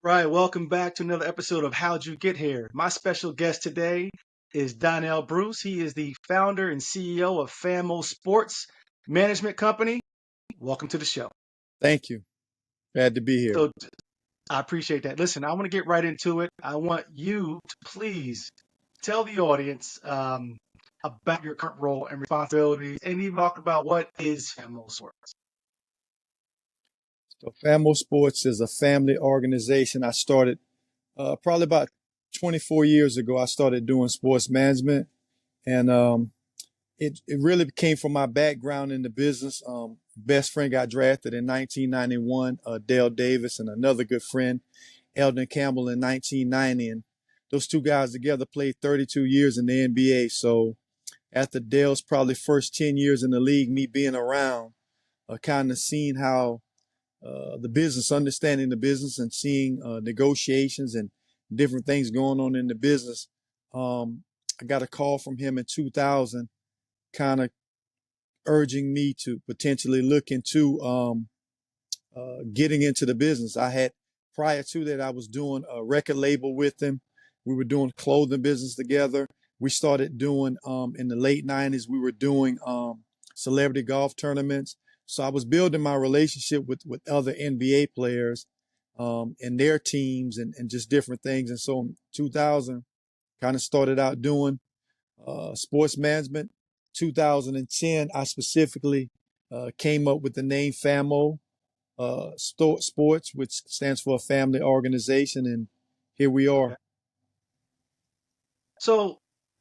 Right, welcome back to another episode of How'd You Get Here? My special guest today is Donnell Bruce. He is the founder and CEO of FAMO Sports Management Company. Welcome to the show. Thank you. Glad to be here. So I appreciate that. Listen, I want to get right into it. I want you to please tell the audience about your current role and responsibilities, and even talk about what is FAMO Sports. So FAMO Sports is a family organization. I started probably about 24 years ago. I started doing sports management, and it really came from my background in the business. Best friend got drafted in 1991, Dale Davis, and another good friend, Eldon Campbell, in 1990. And those two guys together played 32 years in the NBA. So after Dale's probably first 10 years in the league, me being around, kind of seeing how the business, understanding the business and seeing negotiations and different things going on in the business. I got a call from him in 2000, kind of urging me to potentially look into getting into the business. Prior to that, I was doing a record label with him. We were doing clothing business together. We started doing, in the late 90s, we were doing celebrity golf tournaments. So I was building my relationship with other NBA players and their teams and just different things. And so in 2000, kind of started out doing sports management. 2010, I specifically came up with the name FAMO Sports, which stands for a family organization. And here we are. Okay.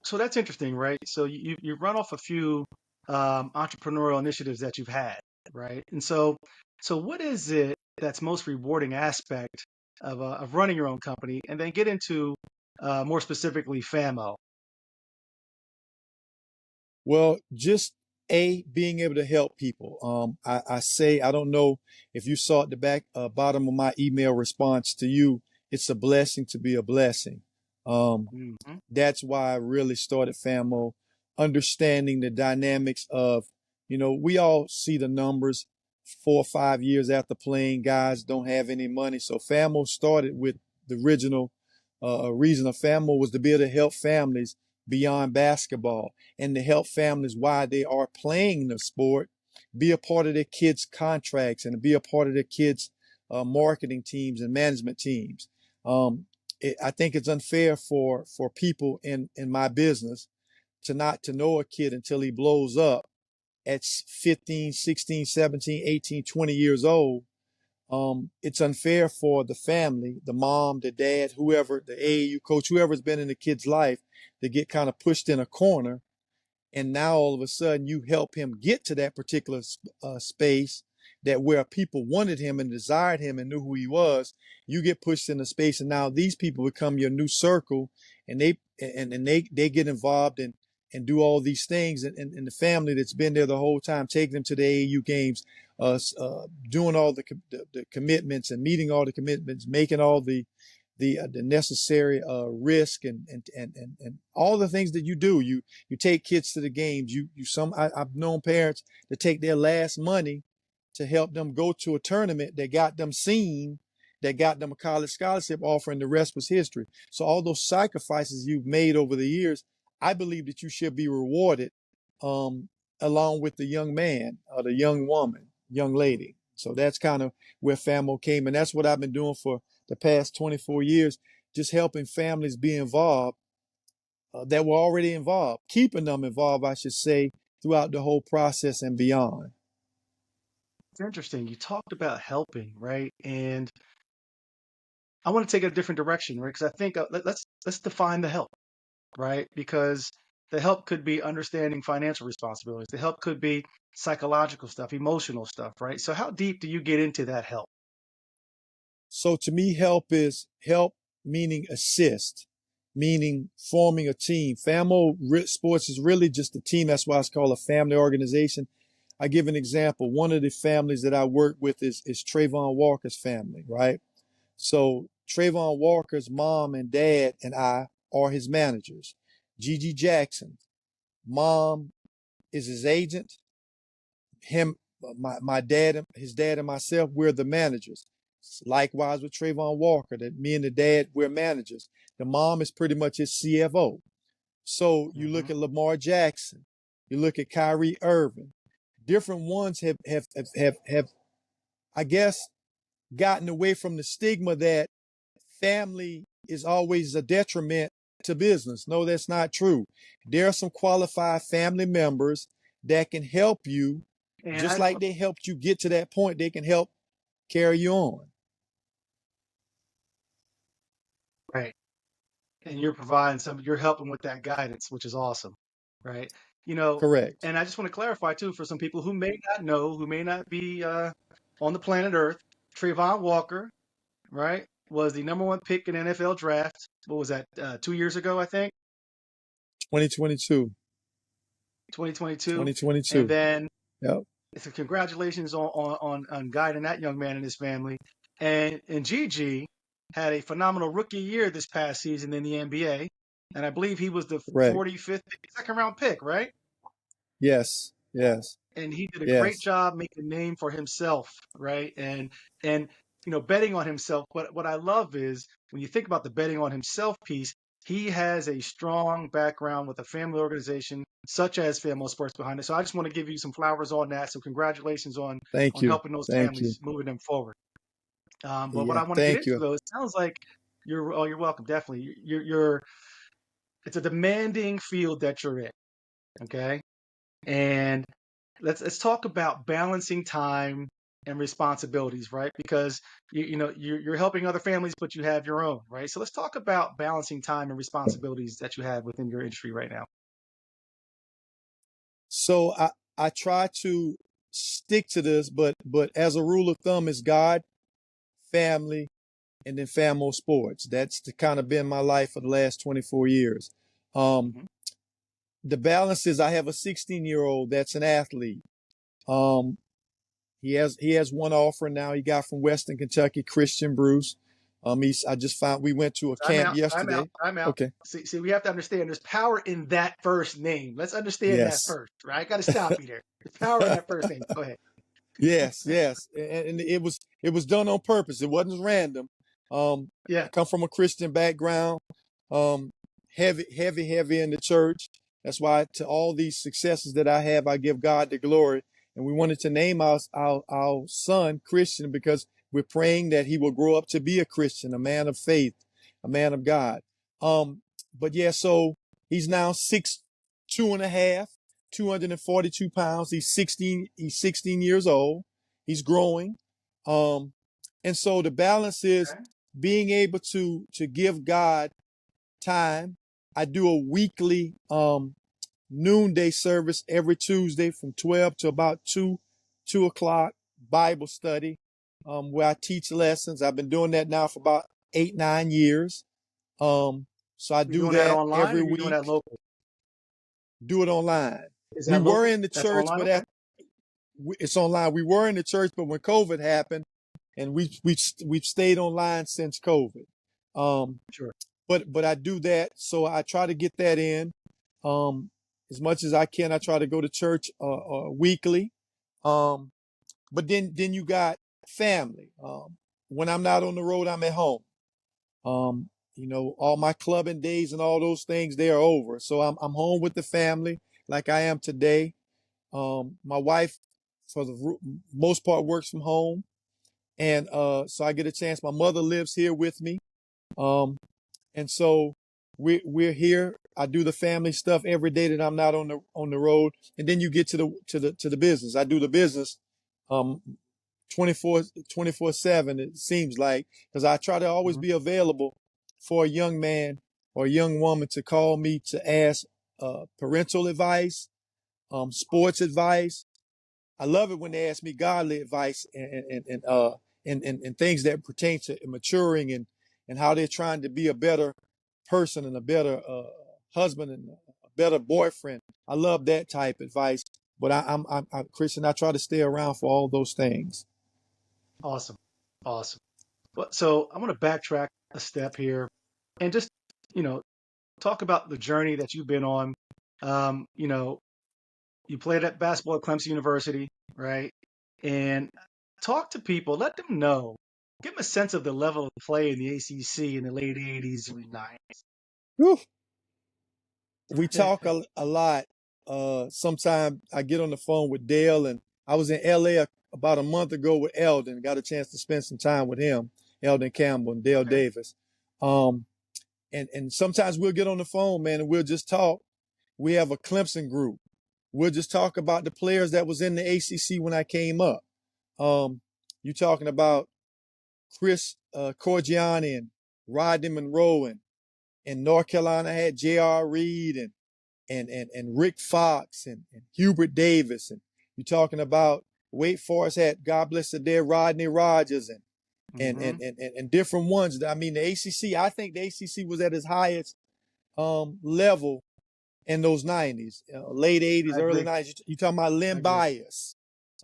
So that's interesting, right? So you run off a few entrepreneurial initiatives that you've had, right? And so what is it that's most rewarding aspect of running your own company, and then get into more specifically FAMO? Well, just being able to help people. I say, I don't know if you saw at the bottom of my email response to you, it's a blessing to be a blessing. Hmm. That's why I really started FAMO, understanding the dynamics of, we all see the numbers 4 or 5 years after playing, guys don't have any money. So FAMO started with the original reason of FAMO was to be able to help families beyond basketball and to help families while they are playing the sport, be a part of their kids' contracts and be a part of their kids' marketing teams and management teams. I think it's unfair for people in my business to not to know a kid until he blows up at 15, 16, 17, 18, 20 years old. It's unfair for the family, the mom, the dad, whoever, the AAU coach, whoever's been in the kid's life to get kind of pushed in a corner. And now all of a sudden you help him get to that particular space that where people wanted him and desired him and knew who he was. You get pushed in a space, and now these people become your new circle, and they get involved and do all these things, and the family that's been there the whole time, taking them to the AAU games, doing all the commitments and meeting all the commitments, making all the necessary risk and all the things that you do. You take kids to the games. I've known parents to take their last money to help them go to a tournament that got them seen, that got them a college scholarship offer, and the rest was history. So all those sacrifices you've made over the years, I believe that you should be rewarded along with the young man or the young woman, young lady. So that's kind of where FAMO came. And that's what I've been doing for the past 24 years, just helping families be involved that were already involved, keeping them involved, I should say, throughout the whole process and beyond. It's interesting. You talked about helping, right? And I want to take it a different direction, right? Because I think let's define the help, right? Because the help could be understanding financial responsibilities. The help could be psychological stuff, emotional stuff, right? So how deep do you get into that help? So to me, help meaning assist, meaning forming a team. FAMO Sports is really just a team. That's why it's called a family organization. I give an example. One of the families that I work with is Trayvon Walker's family, right? So Trayvon Walker's mom and dad and I are his managers. Gigi Jackson, mom is his agent. My dad, his dad and myself, we're the managers. Likewise with Trayvon Walker, that me and the dad, we're managers. The mom is pretty much his CFO. So you Mm-hmm. look at Lamar Jackson, you look at Kyrie Irving. Different ones have I guess, gotten away from the stigma that family is always a detriment to business. No, that's not true. There are some qualified family members that can help you, And just I just like they helped you get to that point. They can help carry you on. right. And you're providing you're helping with that guidance, which is awesome, right? You know, Correct. and I just want to clarify too for some people who may not know, who may not be on the planet Earth, Trayvon Walker, right, was the #1 pick in NFL draft. What was that? 2 years ago, I think, 2022. 2022. And 2022. then Yep. so congratulations on guiding that young man and his family. And Gigi had a phenomenal rookie year this past season in the NBA. And I believe he was the Correct. 45th second round pick, right? Yes. Yes. And he did a great Yes. job making a name for himself, right? And betting on himself. What I love is when you think about the betting on himself piece, he has a strong background with a family organization such as FAMO Sports behind it. So I just want to give you some flowers on that. So congratulations Thank on you. helping those Thank you. families, moving them forward. But what Yeah. I want to get Thank into you. though, it sounds like you're welcome, definitely. You're it's a demanding field that you're in, okay? And let's talk about balancing time and responsibilities, right? Because you're helping other families, but you have your own, right? So let's talk about balancing time and responsibilities that you have within your industry right now. So I try to stick to this, but as a rule of thumb is God, family, and then FAMO Sports. That's kind of been my life for the last 24 years. Um, Hmm. the balance is I have a 16-year-old that's an athlete. Um, he has one offer now he got from Western Kentucky, Christian Bruce. I just found we went to a I'm camp out. I'm out. yesterday. I'm out. Okay. See, we have to understand there's power in that first name. Let's understand that Yes. first, right? I got to stop you there. There's power in that first name. Go ahead. Yes, yes, and it was done on purpose. It wasn't random. I Yeah. come from a Christian background, um, heavy in the church. That's why to all these successes that I have, I give God the glory. And we wanted to name our son Christian because we're praying that he will grow up to be a Christian, a man of faith, a man of God. Um, but yeah, so he's now 6'2.5", 242 pounds. He's 16 years old. He's growing. Um, and so the balance is Okay. being able to give God time. I do a weekly noonday service every Tuesday from 12 to about 2 o'clock Bible study, where I teach lessons. I've been doing that now for about 8, 9 years. So I You're do doing that that online, or every you're doing that week, local? do it online. Is We that were local? in the That's church, online. but Okay. it's online. We were in the church, but when COVID happened, and we've stayed online since COVID. Um, Sure. but I do that, so I try to get that in as much as I can. I try to go to church weekly. Um, but then you got family. When I'm not on the road, I'm at home. All my clubbing days and all those things, they are over. So I'm home with the family like I am today. My wife, for the most part, works from home, and so I get a chance. My mother lives here with me, um, and so we're here. I do the family stuff every day that I'm not on the road, and then you get to the business. I do the business, um, 24/7. It seems like because I try to always Hmm. be available for a young man or a young woman to call me to ask parental advice, sports advice. I love it when they ask me godly advice and things that pertain to maturing and how they're trying to be a better person and a better husband and a better boyfriend. I love that type of advice. But I'm Christian. I try to stay around for all those things. Awesome. Awesome. Well, so I want to backtrack a step here and just, you know, talk about the journey that you've been on. Um, you know, you played at basketball at Clemson University, right? And talk to people, let them know. Give them a sense of the level of play in the ACC in the late '80s, early '90s. Whew. We talk a lot. Sometime I get on the phone with Dale, and I was in LA about a month ago with Eldon. Got a chance to spend some time with him, Eldon Campbell and Dale Okay. Davis. Um, and sometimes we'll get on the phone, man, and we'll just talk. We have a Clemson group. We'll just talk about the players that was in the ACC when I came up. You talking about Chris Corgiani and Rodney Monroe, and in North Carolina I had J.R. Reed and Rick Fox and Hubert Davis, and you're talking about Wake Forest had, God bless the dead, Rodney Rogers Hmm. and different ones. I mean, the ACC, I think the ACC was at its highest level in those 90s, late I 80s, early agree. 90s. You talking about I Len agree. Bias.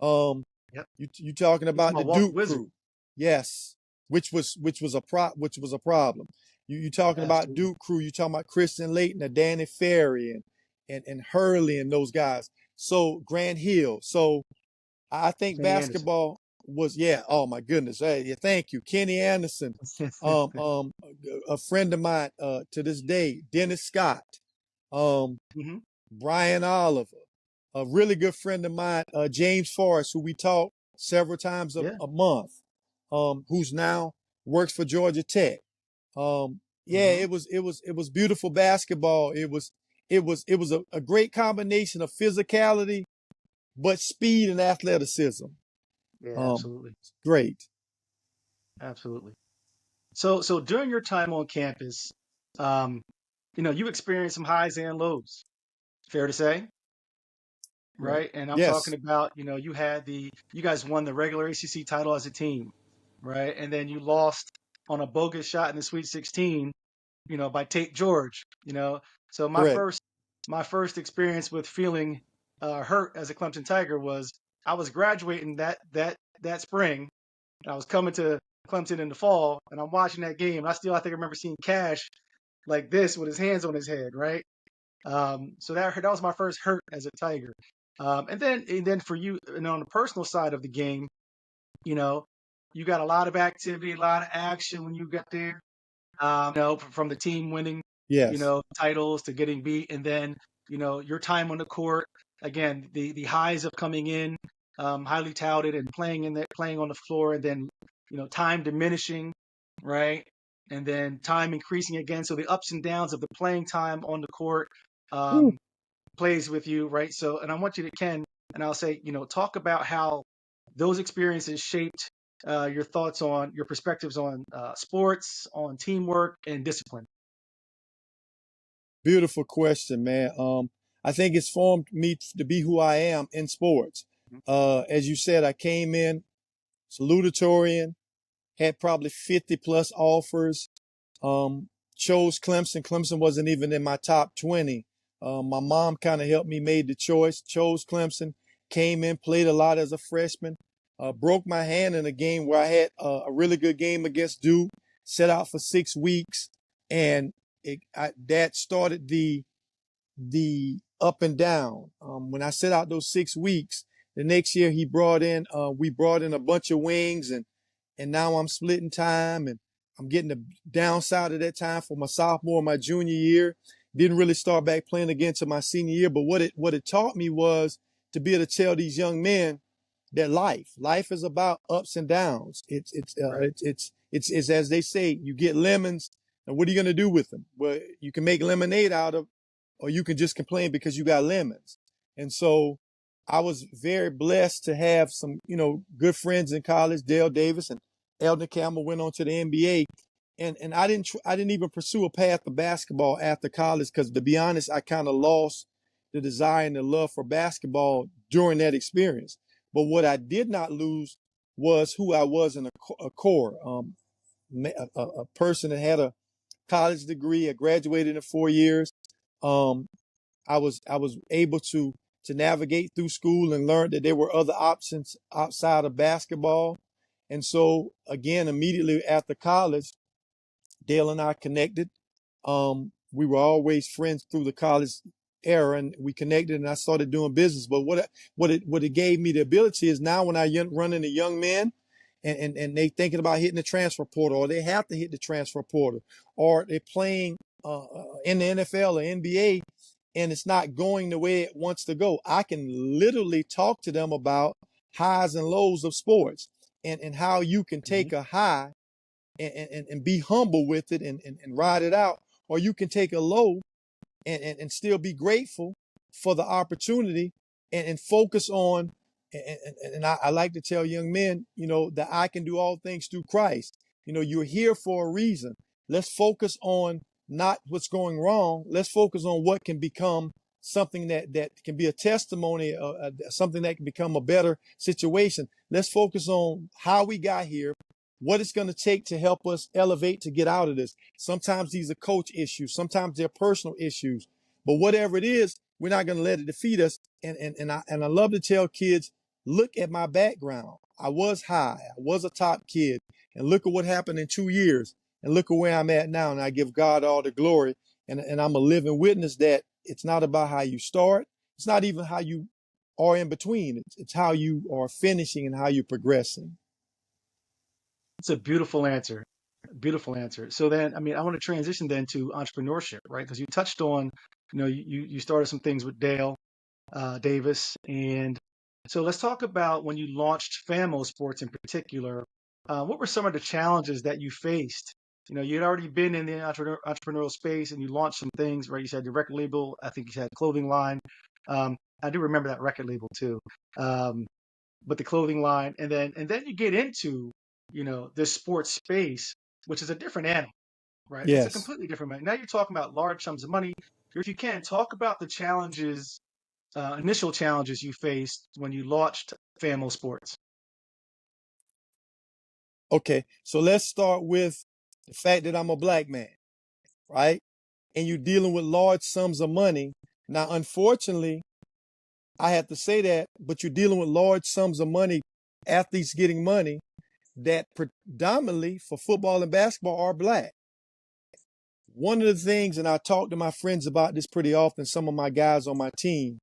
Um, Yep. you talking It's about my the Walker Duke Wizard. crew. Yes. Which was a problem. You talking about Absolutely. Duke crew, you talking about Christian Layton, and Danny Ferry and Hurley and those guys. So Grant Hill. So I think Kenny Anderson. basketball was, yeah, oh my goodness. Hey, yeah, thank you. Kenny Anderson. A friend of mine to this day, Dennis Scott. Um, Hmm. Brian Oliver, a really good friend of mine, James Forrest, who we talk several times Yeah. a month, who's now works for Georgia Tech. Yeah, Hmm. it was beautiful basketball. It was a great combination of physicality, but speed and athleticism. Yeah. Um, Absolutely. Great. Absolutely. So during your time on campus, um, you experienced some highs and lows. Fair to say, Right. right? And I'm talking Yes. about, you guys won the regular ACC title as a team, right? And then you lost on a bogus shot in the Sweet 16, by Tate George, So Correct. my first experience with feeling hurt as a Clemson Tiger was I was graduating that spring, and I was coming to Clemson in the fall, and I'm watching that game. And I think I remember seeing Cash like this with his hands on his head, right? So that was my first hurt as a Tiger. And then for you, and on the personal side of the game, you know, you got a lot of activity, a lot of action when you get there. From the team winning, Yes. titles to getting beat, and then your time on the court. Again, the highs of coming in, highly touted and playing on the floor, and then time diminishing, right, and then time increasing again. So the ups and downs of the playing time on the court Whew. um, plays with you, right? So, and I want you to, Ken, and I'll say, talk about how those experiences shaped your thoughts on your perspectives on sports, on teamwork, and discipline. Beautiful question, man. I think it's formed me to be who I am in sports. Mhm. As you said, I came in salutatorian, had probably 50 plus offers. Chose Clemson. Clemson wasn't even in my top 20. My mom kind of helped me made the choice, chose Clemson, came in, played a lot as a freshman, broke my hand in a game where I had a really good game against Duke, set out for 6 weeks, and that started the up and down. When I set out those 6 weeks, the next year we brought in a bunch of wings, and now I'm splitting time, and I'm getting the downside of that time for my sophomore, my junior year. Didn't really start back playing again until my senior year. But what it taught me was to be able to tell these young men that life is about ups and downs. Right. It's as they say, you get lemons, and what are you going to do with them? Well, you can make lemonade out of, or you can just complain because you got lemons. And so I was very blessed to have some, good friends in college. Dale Davis and Eldon Campbell went on to the NBA, and I didn't even pursue a path of basketball after college because, to be honest, I kind of lost the desire and the love for basketball during that experience. But what I did not lose was who I was in a core. A person that had a college degree. I graduated in 4 years. Um, I was able to navigate through school and learn that there were other options outside of basketball. And so again, immediately after college, Dale and I connected. We were always friends through the college era, and we connected, and I started doing business. But what it gave me the ability is now when I run into young men and they thinking about hitting the transfer portal, or they have to hit the transfer portal, or they're playing in the NFL or NBA, and it's not going the way it wants to go. I can literally talk to them about highs and lows of sports, and how you can Hmm. take a high and be humble with it and ride it out, or you can take a low and still be grateful for the opportunity and focus on. And I like to tell young men, that I can do all things through Christ. You're here for a reason. Let's focus on not what's going wrong. Let's focus on what can become something that can be a testimony, something that can become a better situation. Let's focus on how we got here, what it's going to take to help us elevate to get out of this. Sometimes these are coach issues. Sometimes they're personal issues. But whatever it is, we're not going to let it defeat us. And I love to tell kids, look at my background. I was high. I was a top kid. And look at what happened in 2 years. And look at where I'm at now. And I give God all the glory. And I'm a living witness that it's not about how you start. It's not even how you are in between. It's how you are finishing and how you're progressing. It's a beautiful answer. Beautiful answer. So then, I mean, I want to transition then to entrepreneurship, right? Because you touched on, you started some things with Dale Davis, and so let's talk about when you launched FAMO Sports in particular. What were some of the challenges that you faced? You had already been in the entrepreneurial space, and you launched some things, right? You said the record label. I think you had a clothing line. I do remember that record label too. Um, but the clothing line, and then you get into this sports space, which is a different animal, right? It's a Yes. completely different animal. Now you're talking about large sums of money. If you can talk about the challenges, initial challenges you faced when you launched FAMO Sports. Okay. So let's start with the fact that I'm a black man, right? And you're dealing with large sums of money. Now, unfortunately, I have to say that, but you're dealing with large sums of money, athletes getting money that predominantly for football and basketball are black. One of the things, and I talk to my friends about this pretty often, some of my guys on my team,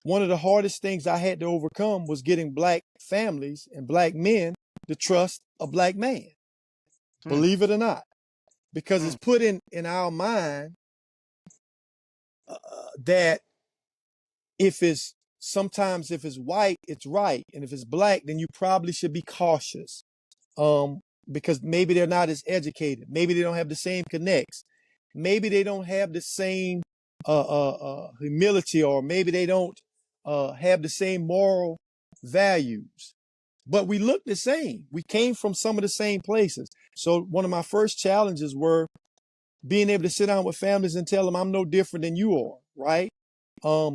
one of the hardest things I had to overcome was getting black families and black men to trust a black man, Hmm, believe it or not, because hmm, it's put in our mind that sometimes if it's white, it's right. And if it's black, then you probably should be cautious. Because maybe they're not as educated. Maybe they don't have the same connects. Maybe they don't have the same humility, or maybe they don't have the same moral values. But we look the same. We came from some of the same places. So one of my first challenges were being able to sit down with families and tell them I'm no different than you are, right? I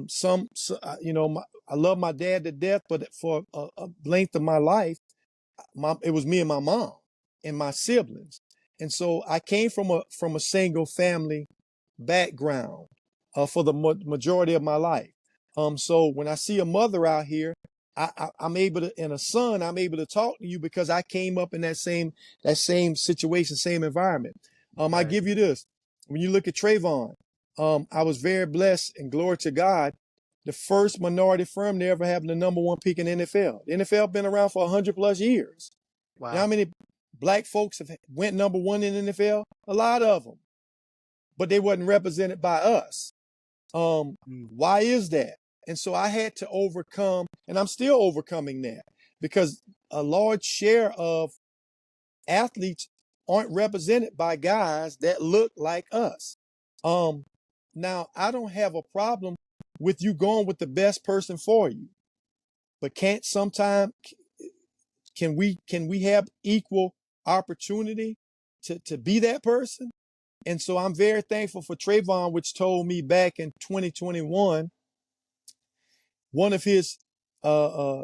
love my dad to death, but for a length of my life, it was me and my mom and my siblings. And so I came from a single family background for the majority of my life. So when I see a mother out here, I'm able to, and a son, I'm able to talk to you because I came up in that same situation, same environment. I right. give you this. When you look at Trayvon, I was very blessed, and glory to God, the first minority firm to ever have the number one pick in the NFL. The NFL been around for 100+ years. You know how Wow. many black folks have went number one in the NFL? A lot of them, but they wasn't represented by us. Mm, Why is that? And so I had to overcome, and I'm still overcoming that, because a large share of athletes aren't represented by guys that look like us. Um, Now I don't have a problem with you going with the best person for you, but can we have equal opportunity to be that person? And so I'm very thankful for Trayvon, which told me back in 2021, one of his uh,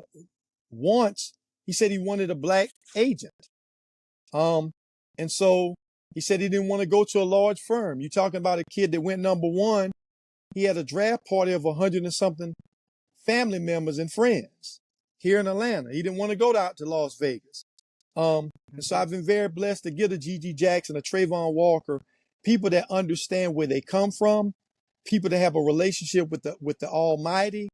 wants, he said he wanted a black agent. Um, and so he said he didn't want to go to a large firm. You're talking about a kid that went number one. He had a draft party of 100 and something family members and friends here in Atlanta. He didn't want to go out to Las Vegas. And so mhm. I've been very blessed to get a G.G. Jackson, a Trayvon Walker, people that understand where they come from, people that have a relationship with the Almighty,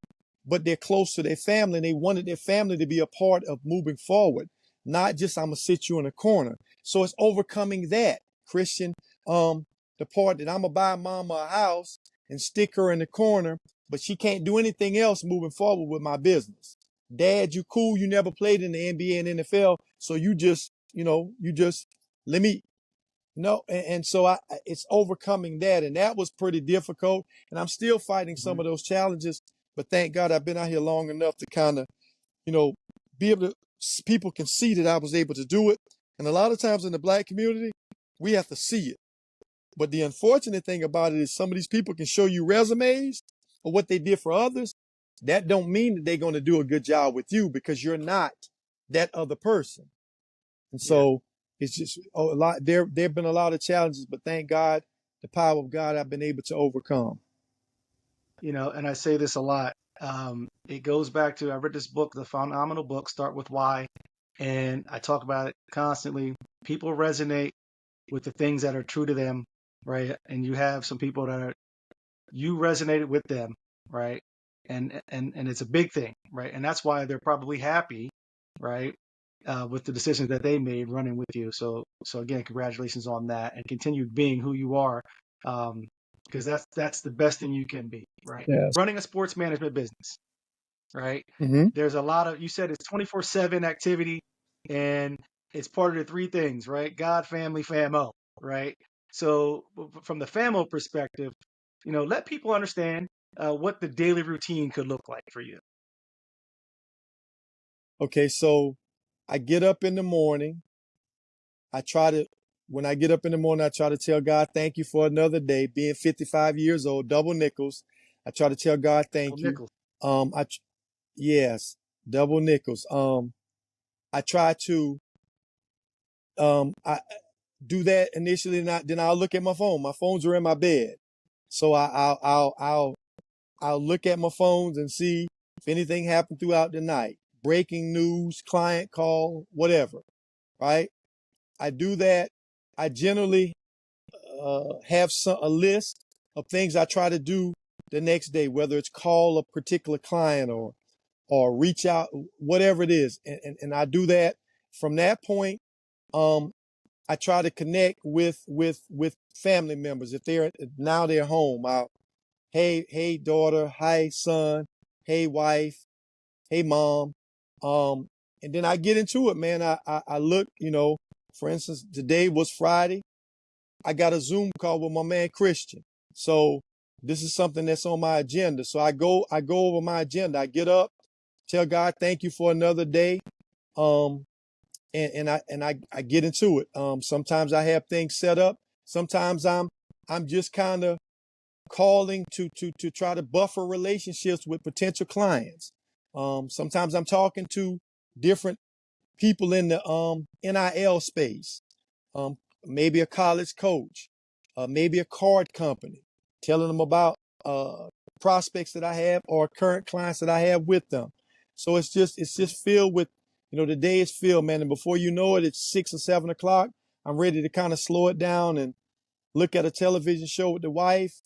but they're close to their family and they wanted their family to be a part of moving forward. not just I'm gonna sit you in a corner. So it's overcoming that, Christian. The part that I'm gonna buy mama a house and stick her in the corner, but she can't do anything else moving forward with my business. Dad, you cool, you never played in the NBA and NFL, so you just, let me, and so it's overcoming that, and that was pretty difficult, and I'm still fighting some of those challenges, but thank God I've been out here long enough to kind of, be able to, people can see that I was able to do it, and a lot of times in the Black community, we have to see it. But the unfortunate thing about it is some of these people can show you resumes of what they did for others. That don't mean that they're going to do a good job with you, because you're not that other person. And Yeah. so it's just a lot. There've been a lot of challenges, but thank God, the power of God, I've been able to overcome. And I say this a lot. It goes back to, I read this book, the phenomenal book, Start With Why, and I talk about it constantly. People resonate with the things that are true to them, right? And you have some people that you resonated with them, right? And it's a big thing, right? And that's why they're probably happy, right? With the decisions that they made running with you. So again, congratulations on that, and continue being who you are, because that's the best thing you can be, right? Yes. Running a sports management business, right? Mm-hmm. There's a lot of, you said it's 24/7 activity, and it's part of the three things, right? God, family, FAMO, right? So from the FAMO perspective, let people understand what the daily routine could look like for you. Okay, so I get up in the morning. When I get up in the morning, I try to tell God, thank you for another day. Being 55 years old, double nickels. I try to tell God, Well, thank you. Nichols, Yes, double nickels. I try to, I do that initially, and then I'll look at my phone. My phones are in my bed. So I'll look at my phones and see if anything happened throughout the night. Breaking news, client call, whatever, right? I do that. I generally have a list of things I try to do the next day, whether it's call a particular client or reach out, whatever it is. And I do that. From that point, um, I try to connect with family members. If they're home, hey daughter, hi son, hey wife, hey mom. Um, and then I get into it, man. I look, for instance, today was Friday. I got a Zoom call with my man Christian. So this is something that's on my agenda. So I go over my agenda. I get up, tell God thank you for another day. Um, and I get into it. Sometimes I have things set up. Sometimes I'm just kind of calling to try to buffer relationships with potential clients. Sometimes I'm talking to different people in the NIL space. Um, Maybe a college coach, maybe a card company, telling them about prospects that I have or current clients that I have with them. So it's just filled with, the day is filled, man. And before you know it, it's 6 or 7 o'clock. I'm ready to kind of slow it down and look at a television show with the wife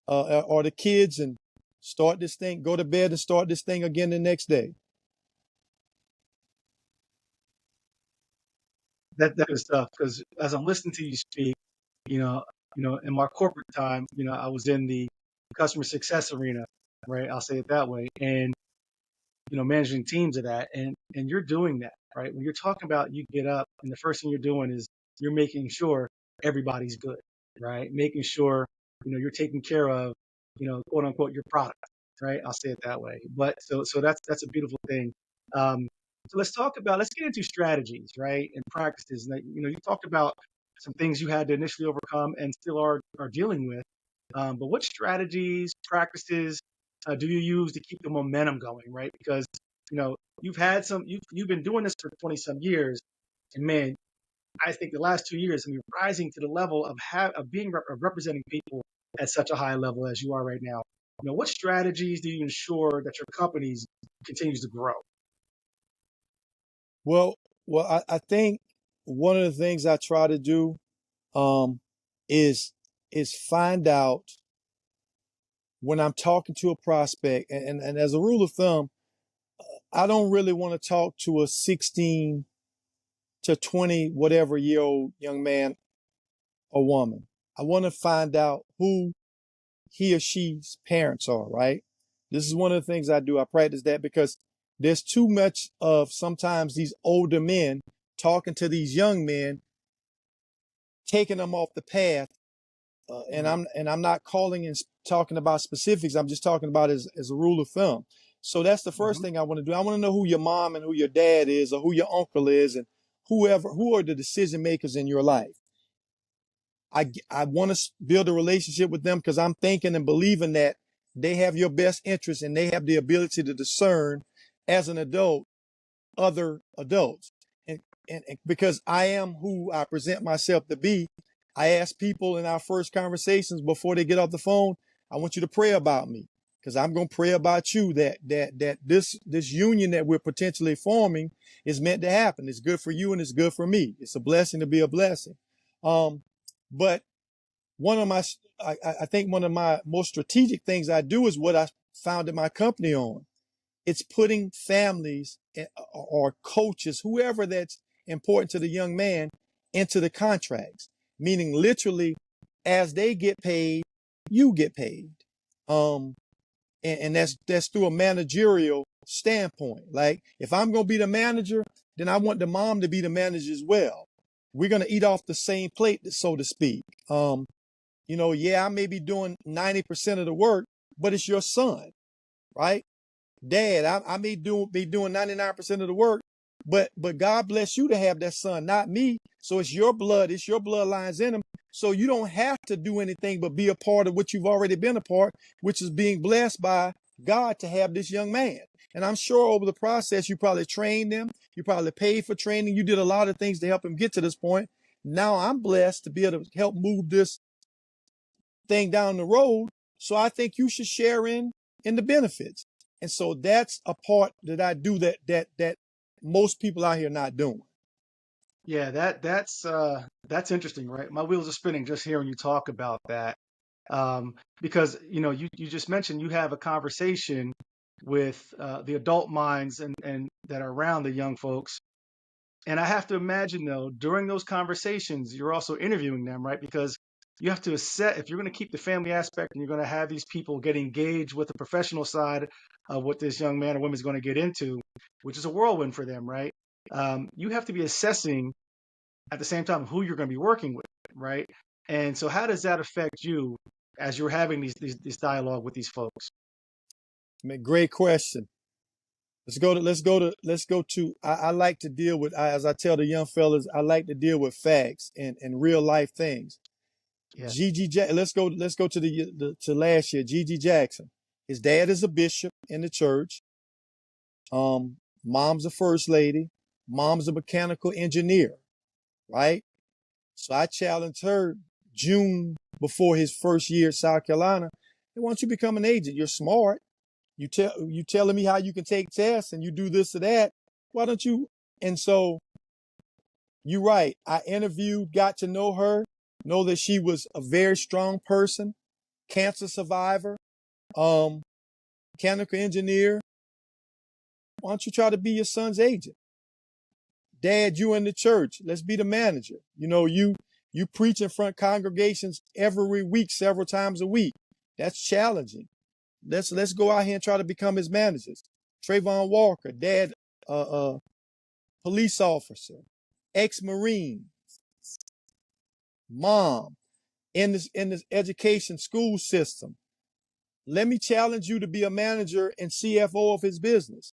or the kids and start this thing, go to bed and start this thing again the next day. that is tough, because as I'm listening to you speak, you know, in my corporate time, I was in the customer success arena, right? I'll say it that way, and managing teams of that, and you're doing that, right? When you're talking about, you get up and the first thing you're doing is you're making sure everybody's good, right? Making sure you're taking care of, quote unquote, your product, right? I'll say it that way. But so that's a beautiful thing. Um, so let's get into strategies, right, and practices. And you talked about some things you had to initially overcome and still are dealing with. But what strategies, practices do you use to keep the momentum going, right? Because you've been doing this for 20 some years, and man, I think the last 2 years, I mean, rising to the level of being of representing people at such a high level as you are right now. What strategies do you ensure that your companies continues to grow? Well, I think one of the things I try to do um, is find out when I'm talking to a prospect, and as a rule of thumb, I don't really want to talk to a 16 to 20 whatever year old young man or woman. I want to find out who he or she's parents are, right? This is one of the things I do. I practice that because there's too much of sometimes these older men talking to these young men, taking them off the path. And I'm not calling and talking about specifics. I'm just talking about as a rule of thumb. So that's the first thing I want to do. I want to know who your mom and who your dad is, or who your uncle is, and who are the decision makers in your life. I want to build a relationship with them because I'm thinking and believing that they have your best interest and they have the ability to discern as an adult other adults. And because I am who I present myself to be, I ask people in our first conversations before they get off the phone, I want you to pray about me because I'm going to pray about you that this union that we're potentially forming is meant to happen. It's good for you and it's good for me. It's a blessing to be a blessing. But I think one of my most strategic things I do is what I founded my company on. It's putting families or coaches, whoever that's important to the young man, into the contracts, meaning literally as they get paid, you get paid. And that's through a managerial standpoint. Like if I'm going to be the manager, then I want the mom to be the manager as well. We're going to eat off the same plate, so to speak. I may be doing 90% of the work, but it's your son, right? Dad, I may be doing 99% of the work, but God bless you to have that son, not me. So it's your blood, it's your bloodlines in him. So you don't have to do anything but be a part of what you've already been a part, which is being blessed by God to have this young man. And I'm sure over the process, you probably trained them, you probably paid for training, you did a lot of things to help him get to this point. Now I'm blessed to be able to help move this thing down the road. So I think you should share in the benefits. And so that's a part that I do that most people out here not doing. Yeah, that's interesting, right? My wheels are spinning just hearing you talk about that. Because you just mentioned you have a conversation with the adult minds and that are around the young folks. And I have to imagine though, during those conversations, you're also interviewing them, right? Because you have to assess if you're going to keep the family aspect and you're going to have these people get engaged with the professional side of what this young man or woman is going to get into, which is a whirlwind for them, right? You have to be assessing at the same time who you're going to be working with, right? And so, how does that affect you as you're having these dialogue with these folks? I mean, great question. I like to deal with, as I tell the young fellas, I like to deal with facts and real life things. Yeah. Let's go to last year. Gigi Jackson. His dad is a bishop in the church. Mom's a first lady. Mom's a mechanical engineer, right? So I challenged her June before his first year at South Carolina. Hey, why don't you become an agent? You're smart. You telling me how you can take tests and you do this or that. Why don't you? And so you're right. I interviewed, got to know that she was a very strong person, cancer survivor, mechanical engineer. Why don't you try to be your son's agent? Dad, you in the church. Let's be the manager. You preach in front of congregations every week, several times a week. That's challenging. Let's go out here and try to become his managers. Trayvon Walker, dad, police officer, ex-Marine, mom, in this education school system. Let me challenge you to be a manager and CFO of his business,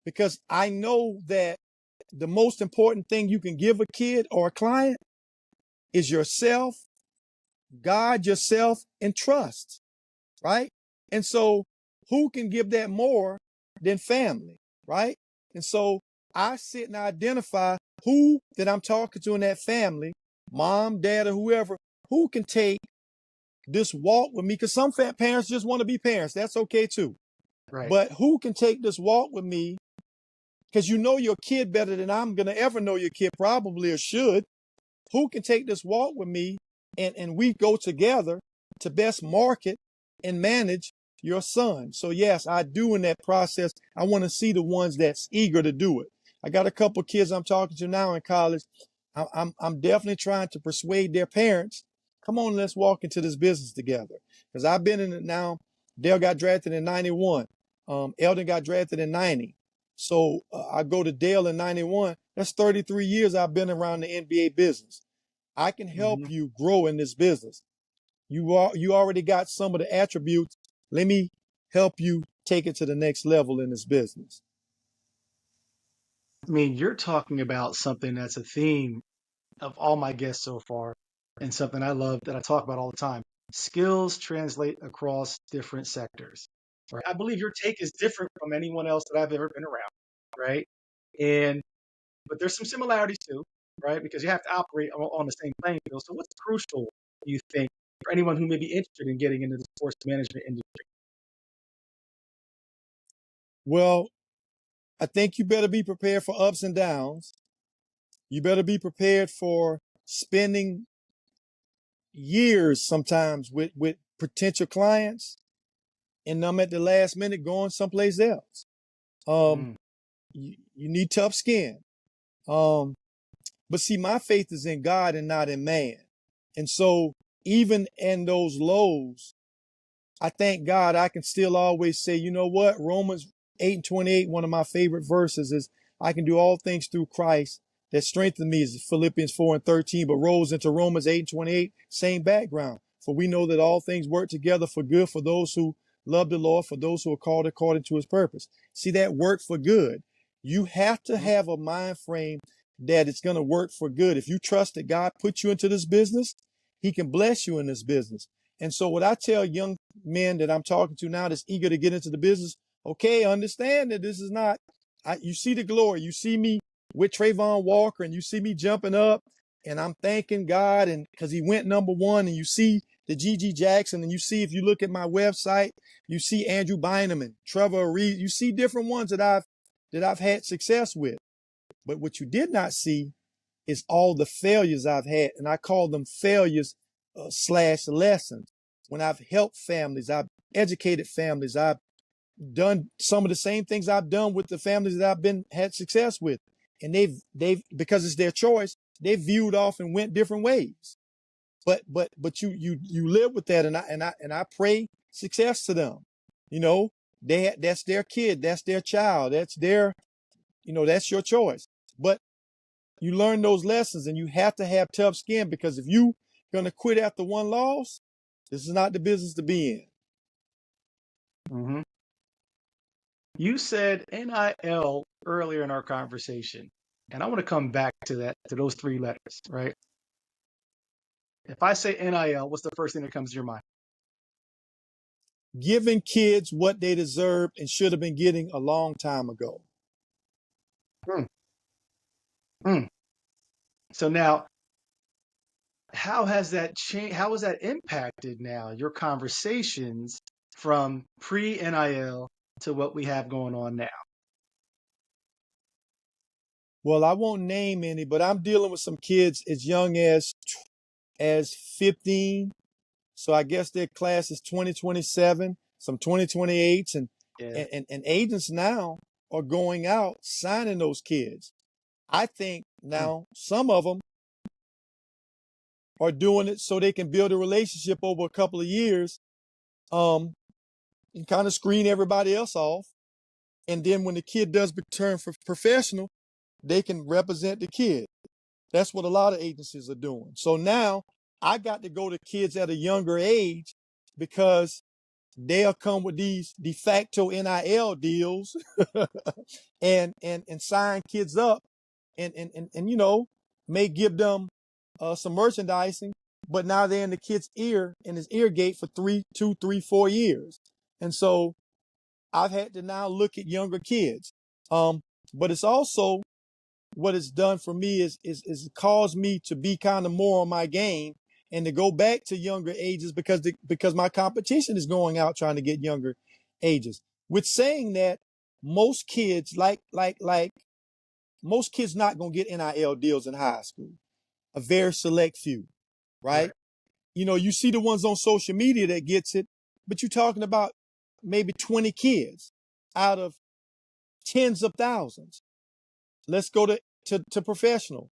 because I know that the most important thing you can give a kid or a client is yourself, God, yourself, and trust, right? And so who can give that more than family, right? And so I sit and identify who that I'm talking to in that family, mom, dad, or whoever, who can take this walk with me. Because some parents just want to be parents. That's okay too. Right. But who can take this walk with me? Because you know your kid better than I'm going to ever know your kid, probably, or should. Who can take this walk with me and we go together to best market and manage your son? So yes, I do in that process. I want to see the ones that's eager to do it. I got a couple of kids I'm talking to now in college. I'm definitely trying to persuade their parents, come on, let's walk into this business together. Because I've been in it now. Dale got drafted in 91. Eldon got drafted in 90. So I go to Dale in 91. That's 33 years I've been around the NBA business. I can help Hmm. you grow in this business. You already got some of the attributes. Let me help you take it to the next level in this business. I mean, you're talking about something that's a theme of all my guests so far, and something I love that I talk about all the time. Skills translate across different sectors, right? I believe your take is different from anyone else that I've ever been around, right? And but there's some similarities too, right? Because you have to operate on the same playing field. So what's crucial, you think, for anyone who may be interested in getting into the sports management industry? Well, I think you better be prepared for ups and downs. You better be prepared for spending years sometimes with potential clients and them at the last minute going someplace else. Um, Mm, you need tough skin. Um, but see, my faith is in God and not in man. And so even in those lows, I thank God I can still always say, you know what? Romans 8:28, one of my favorite verses is, I can do all things through Christ that strengthen me, is Philippians 4:13, but rolls into Romans 8:28, same background. For we know that all things work together for good for those who love the Lord, for those who are called according to his purpose. See, that work for good. You have to mm, have a mind frame that it's going to work for good. If you trust that God put you into this business, he can bless you in this business. And so what I tell young men that I'm talking to now that's eager to get into the business, okay, understand that this is not, you see the glory. You see me with Trayvon Walker and you see me jumping up and I'm thanking God and because he went number one, and you see the G.G. Jackson, and you see, if you look at my website, you see Andrew Bynum and Trevor Reed, you see different ones that I've had success with. But what you did not see is all the failures I've had, and I call them failures slash lessons. When I've helped families, I've educated families, I've done some of the same things I've done with the families that I've been had success with, and they've because it's their choice, they viewed off and went different ways. But you live with that, and I pray success to them. You know, that's their kid, that's their child, that's their, that's your choice. But you learn those lessons, and you have to have tough skin, because if you gonna quit after one loss, this is not the business to be in. hmm You said NIL earlier in our conversation, and I want to come back to that, to those three letters, right? If I say NIL, what's the first thing that comes to your mind? Giving kids what they deserve and should have been getting a long time ago. Mm, mm. So now, how has that changed? How has that impacted now your conversations from pre NIL to what we have going on now? Well, I won't name any, but I'm dealing with some kids as young as 15. So I guess their class is 2027, some 2028s, Yeah. and agents now are going out signing those kids. I think Mm, now some of them are doing it so they can build a relationship over a couple of years, um, and kind of screen everybody else off. And then when the kid does turn for professional, they can represent the kid. That's what a lot of agencies are doing. So now I got to go to kids at a younger age, because they'll come with these de facto NIL deals and sign kids up, and may give them some merchandising, but now they're in the kid's ear, in his ear gate for 4 years. And so I've had to now look at younger kids. But it's also, what it's done for me is caused me to be kind of more on my game and to go back to younger ages, because my competition is going out trying to get younger ages. With saying that, most kids like most kids not gonna get NIL deals in high school. A very select few, right? right. You see the ones on social media that gets it, but you're talking about maybe 20 kids out of tens of thousands. let's go to professional.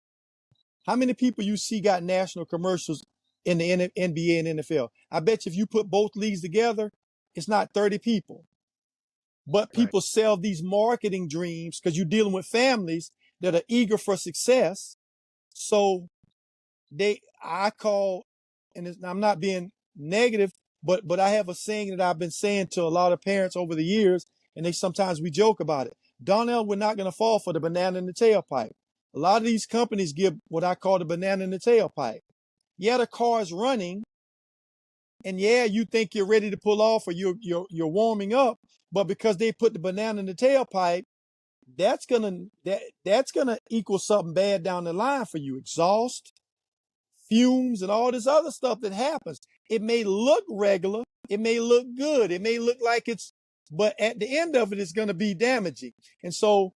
How many people you see got national commercials in the NBA and NFL? I bet you if you put both leagues together, it's not 30 people. But Right. people sell these marketing dreams because you're dealing with families that are eager for success. So I call, and I'm not being negative, but I have a saying that I've been saying to a lot of parents over the years, and sometimes we joke about it. Donnell, we're not going to fall for the banana in the tailpipe. A lot of these companies give what I call the banana in the tailpipe. Yeah, the car is running, and yeah, you think you're ready to pull off or you're warming up, but because they put the banana in the tailpipe, that's gonna equal something bad down the line for you. Exhaust, fumes, and all this other stuff that happens. It may look regular, it may look good, it may look like but at the end of it, it's going to be damaging. And so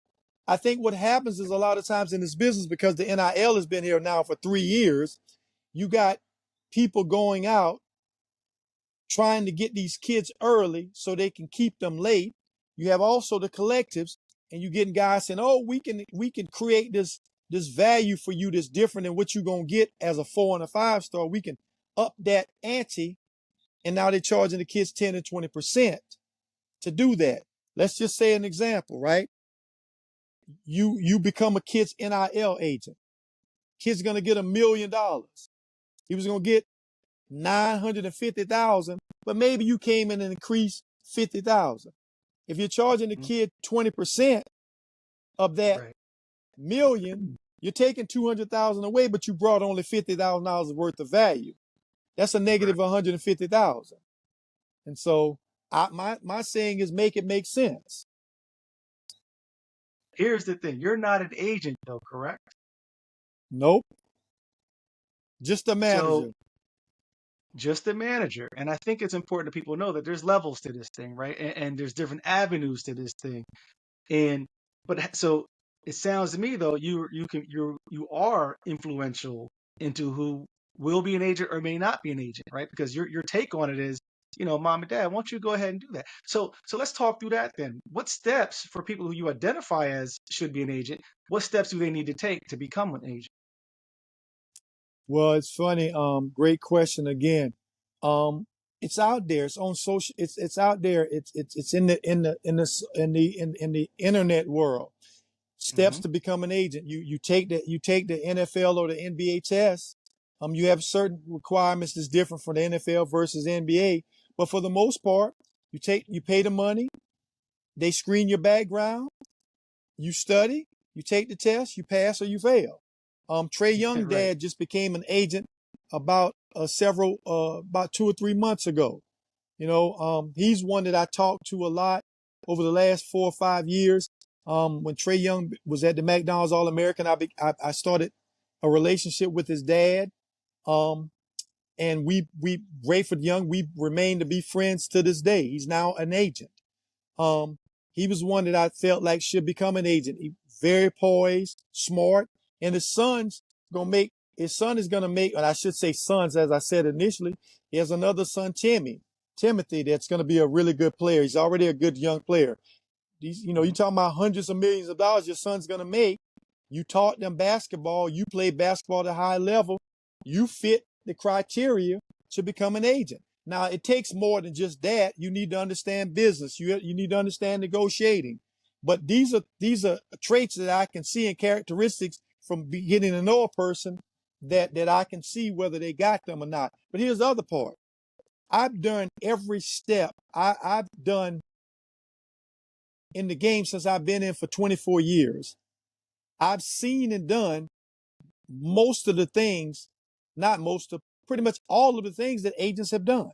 I think what happens is a lot of times in this business, because the NIL has been here now for 3 years, you got people going out trying to get these kids early so they can keep them late. You have also the collectives, and you're getting guys saying, "Oh, we can create this value for you that's different than what you're gonna get as a 4 and a 5 star. We can up that ante," and now they're charging the kids 10 and 20% to do that. Let's just say an example, right? You become a kid's NIL agent. Kid's gonna get $1 million. He was gonna get 950,000, but maybe you came in and increased 50,000. If you're charging the Mhm. kid 20% of that Right. million, you're taking 200,000 away, but you brought only $50,000 worth of value. That's a Right. negative 150,000. And so my saying is make it make sense. Here's the thing. You're not an agent though, correct? Nope, just a So manager. just a manager. And I think it's important that people know that there's levels to this thing, right? And there's different avenues to this thing. And so it sounds to me though you are influential into who will be an agent or may not be an agent, right? Because your take on it is, mom and dad, why don't you go ahead and do that? So let's talk through that then. What steps for people who you identify as should be an agent? What steps do they need to take to become an agent? Well, it's funny. Great question again. Um, it's out there. It's on social. It's out there. It's in the internet world. Steps Hmm. to become an agent. You take the NFL or the NBA test. You have certain requirements that's different for the NFL versus NBA. But for the most part, you pay the money. They screen your background. You study. You take the test. You pass or you fail. Trey Young Right. dad just became an agent about 2 or 3 months ago. He's one that I talked to a lot over the last 4 or 5 years. When Trey Young was at the McDonald's All American, I started a relationship with his dad. Um, and Rayford Young, we remain to be friends to this day. He's now an agent. Um, he was one that I felt like should become an agent. He very poised, smart, and his son is gonna make, and I should say sons, as I said initially. He has another son, Timothy, that's gonna be a really good player. He's already a good young player. You Hmm. talking about hundreds of millions of dollars your son's gonna make. You taught them basketball. You played basketball at a high level. You fit the criteria to become an agent. Now it takes more than just that. You need to understand business. You need to understand negotiating. But these are traits that I can see and characteristics from beginning to know a person that I can see whether they got them or not. But here's the other part. I've done every step I've done in the game since I've been in for 24 years. I've seen and done most of the things, not most of, pretty much all of the things that agents have done.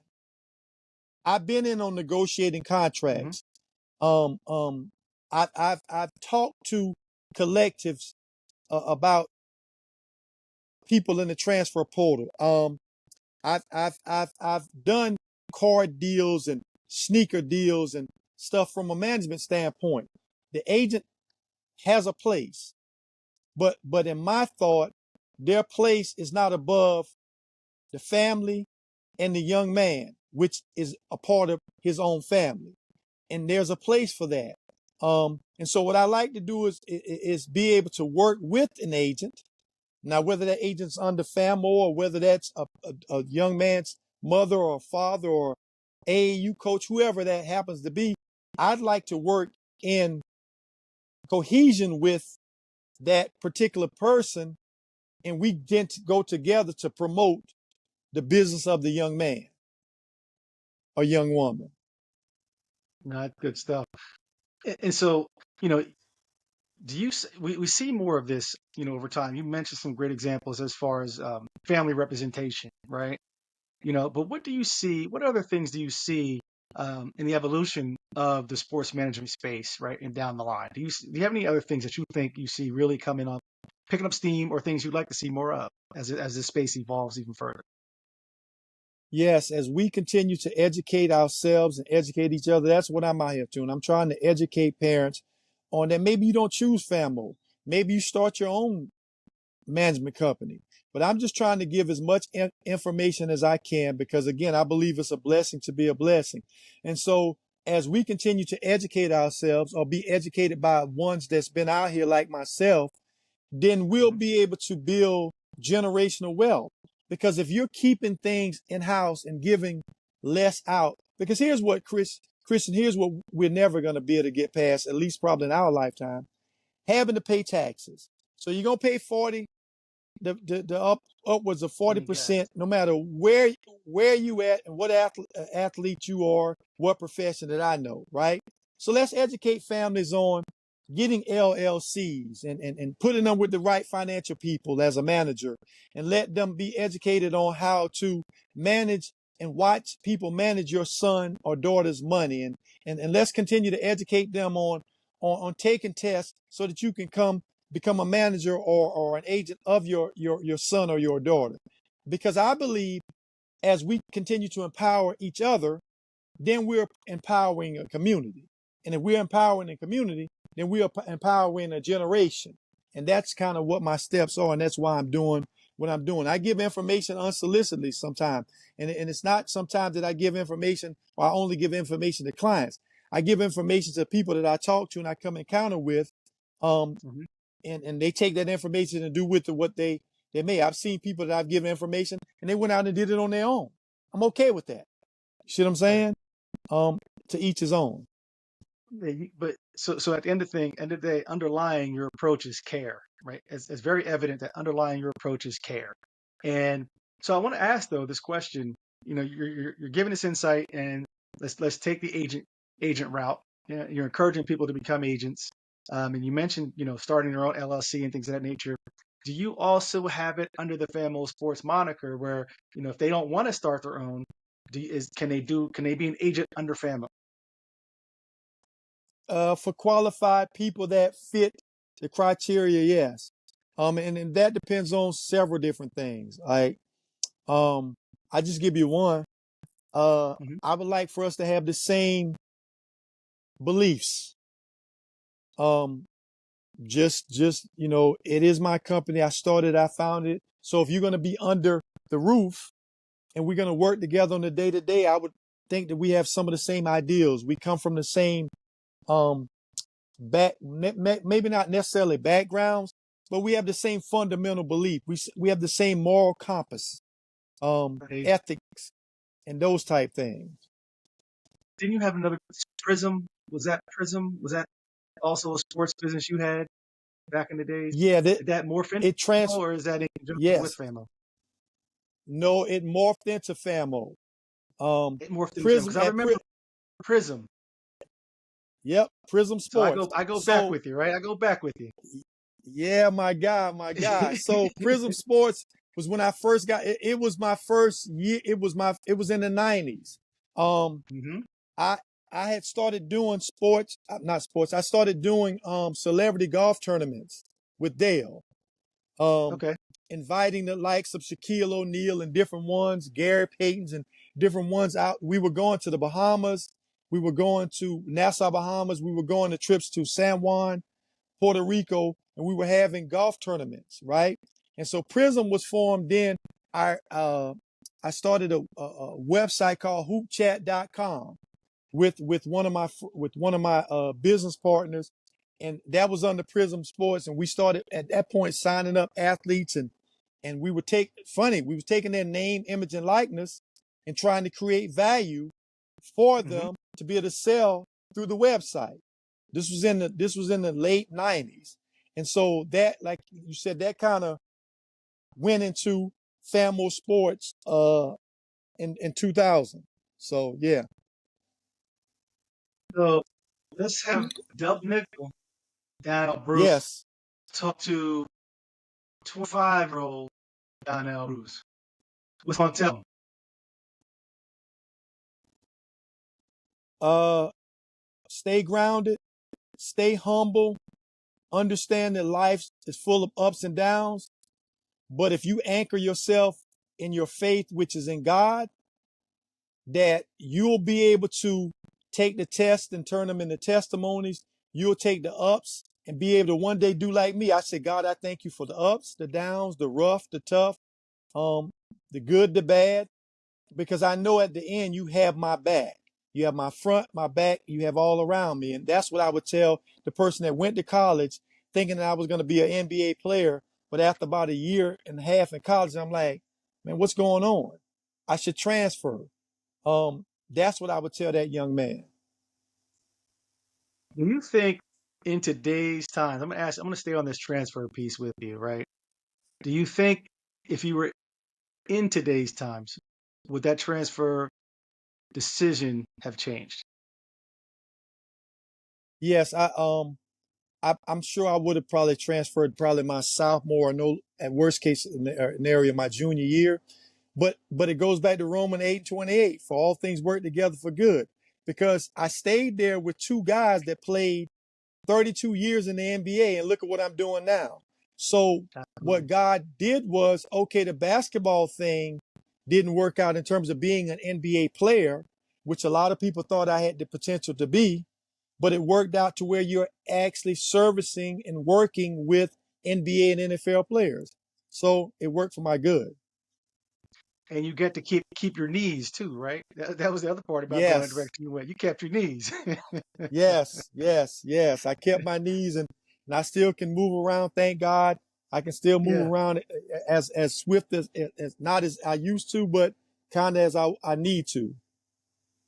I've been in on negotiating Hmm. contracts. Um, um, I've talked to collectives about people in the transfer portal. I've done card deals and sneaker deals and stuff from a management standpoint. The agent has a place, but in my thought, their place is not above the family and the young man, which is a part of his own family. And there's a place for that. And so what I like to do is be able to work with an agent. Now, whether that agent's under FAMO or whether that's a young man's mother or father or AAU coach, whoever that happens to be, I'd like to work in cohesion with that particular person, and we get to go together to promote the business of the young man or young woman. Not good stuff. And so, you know, we see more of this, over time. You mentioned some great examples as far as family representation, right? But what other things do you see in the evolution of the sports management space, right? And down the line, do you have any other things that you think you see really coming up, picking up steam, or things you'd like to see more of as the space evolves even further? Yes, as we continue to educate ourselves and educate each other, that's what I'm out here doing. I'm trying to educate parents on that. Maybe you don't choose FAMO. Maybe you start your own management company. But I'm just trying to give as much information as I can because, again, I believe it's a blessing to be a blessing. And so as we continue to educate ourselves or be educated by ones that's been out here like myself, then we'll Mhm. be able to build generational wealth. Because if you're keeping things in house and giving less out, because here's what, Christian, here's what we're never going to be able to get past, at least probably in our lifetime, having to pay taxes. So you're going to pay 40, the upwards of Let me guess. 40%, no matter where you at and what athlete you are, what profession that I know, right? So let's educate families on getting LLCs and putting them with the right financial people as a manager, and let them be educated on how to manage and watch people manage your son or daughter's money, and let's continue to educate them on taking tests so that you can become a manager or an agent of your son or your daughter. Because I believe as we continue to empower each other, then we're empowering a community. And if we're empowering a community, then we are empowering a generation. And that's kind of what my steps are. And that's why I'm doing what I'm doing. I give information unsolicitedly sometimes. And it's not sometimes that I give information or I only give information to clients. I give information to people that I talk to and I come encounter with. Um, Hmm. and they take that information and do with it what they may. I've seen people that I've given information and they went out and did it on their own. I'm okay with that. You see what I'm Right. saying? Um, to each his own. Yeah, but so at the end of the day, underlying your approach is care, right? It's very evident that underlying your approach is care. And so I want to ask though this question. You're giving this insight, and let's take the agent route. You're encouraging people to become agents, and you mentioned starting their own LLC and things of that nature. Do you also have it under the FAMO Sports moniker, where if they don't want to start their own, can they be an agent under FAMO? For qualified people that fit the criteria, yes. And that depends on several different things. Like, I just give you one. Hmm. I would like for us to have the same beliefs. Um, it is my company. I started, I founded it. So if you're going to be under the roof and we're going to work together on the day to day, I would think that we have some of the same ideals. We come from the same, um, maybe not necessarily backgrounds, but we have the same fundamental belief. We have the same moral compass, Right. ethics, and those type things. Didn't you have another Prism? Was that Prism? Was that also a sports business you had back in the days? Yeah, that Did that morph into it FAMO, trans. or is that in conjunction with Yes, FAMO? no, it morphed into FAMO. It morphed into FAMO Prism because I at remember Prism. yep, Prism So I Sports. go I go back So with you, right? I go back with you. yeah, my God, my God. So Prism Sports was when I first got it. It was my first year. It was in the 90s. Um, Hmm. I I had started doing sports, not sports. I started doing celebrity golf tournaments with Dale. Um, Okay. inviting the likes of Shaquille O'Neal and different ones, Gary Payton's and different ones out. We were going to the Bahamas. We were going to Nassau, Bahamas. We were going to trips to San Juan, Puerto Rico, and we were having golf tournaments, right? And so Prism was formed. Then I started a website called hoopchat.com with one of my business partners, and that was under Prism Sports. And we started at that point signing up athletes, and we would we was taking their name, image, and likeness and trying to create value for Mm-hmm. them to be able to sell through the website. This was in the late 90s. And so that, like you said, that kind of went into FAMO Sports in 2000. So yeah. So let's have Del Nickel, Donnell Bruce, Yes. talk to 25-year-old Donnell Bruce. What's on tell him? Uh Stay grounded, stay humble, understand that life is full of ups and downs. But if you anchor yourself in your faith, which is in God, that you'll be able to take the tests and turn them into testimonies. You'll take the ups and be able to one day do like me. I said, God, I thank you for the ups, the downs, the rough, the tough, um, the good, the bad, because I know at the end you have my back. You have my front, my back, you have all around me. And that's what I would tell the person that went to college thinking that I was going to be an NBA player. But after about a year and a half in college, I'm like, man, what's going on? I should transfer. That's what I would tell that young man. Do you think in today's times, I'm gonna stay on this transfer piece with you, right? Do you think if you were in today's times, would that transfer decision have changed? Yes, I'm sure I would have probably transferred probably my sophomore or no, at worst case in the area my junior year. But it goes back to Romans 8:28, for all things work together for good. Because I stayed there with two guys that played 32 years in the NBA, and look at what I'm doing now. So what Absolutely. God did was, okay, the basketball thing didn't work out in terms of being an NBA player, which a lot of people thought I had the potential to be, but it worked out to where you're actually servicing and working with NBA and NFL players. So it worked for my good. And you get to keep your knees too, right? That was the other part about going that Yes. direction you went. You kept your knees. Yes, yes, yes. I kept my knees, and I still can move around. Thank God, I can still move Yeah, around as swift as not as I used to, but kind of as I need to.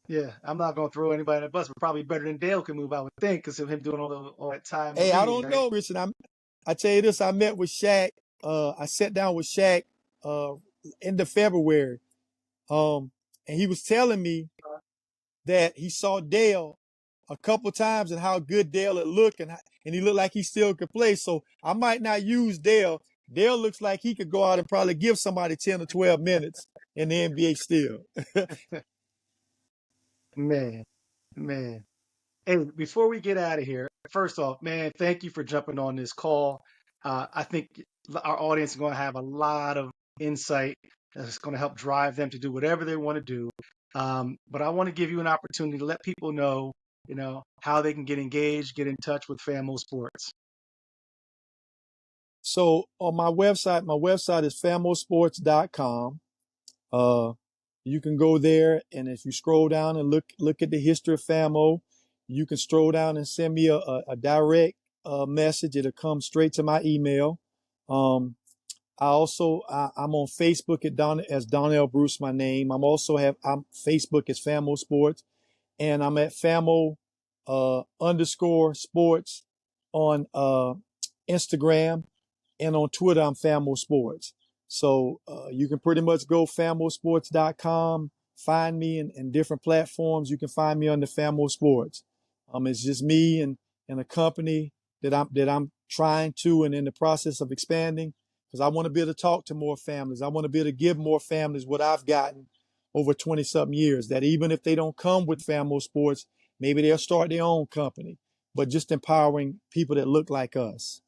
yeah. I'm not gonna throw anybody in the bus, but probably better than Dale can move, I would think, because of him doing all that time in the Hey, I league, don't right? know, Richard. I tell you this. I met with Shaq. I sat down with Shaq end of February. Um, and he was telling me that he saw Dale a couple times and how good Dale had looked, and he looked like he still could play. So I might not use Dale. Dale looks like he could go out and probably give somebody 10 or 12 minutes in the NBA still. Man, man. Hey, before we get out of here, first off, man, thank you for jumping on this call. I think our audience is going to have a lot of insight that's going to help drive them to do whatever they want to do. But I want to give you an opportunity to let people know, how they can get engaged, get in touch with FAMO Sports. So on my website is famosports.com. Uh, you can go there, and if you scroll down and look at the history of FAMO, you can scroll down and send me a direct message. It'll come straight to my email. I'm on Facebook as Donnell Bruce, my name. I'm Facebook as FAMO Sports, and I'm at FAMO underscore sports on Instagram, and on Twitter, I'm FAMO Sports. So you can pretty much go famosports.com, find me in different platforms. You can find me under FAMO Sports. It's just me and a company that I'm trying to and in the process of expanding, because I want to be able to talk to more families. I want to be able to give more families what I've gotten over 20 something years, that even if they don't come with FAMO Sports, maybe they'll start their own company, but just empowering people that look like us.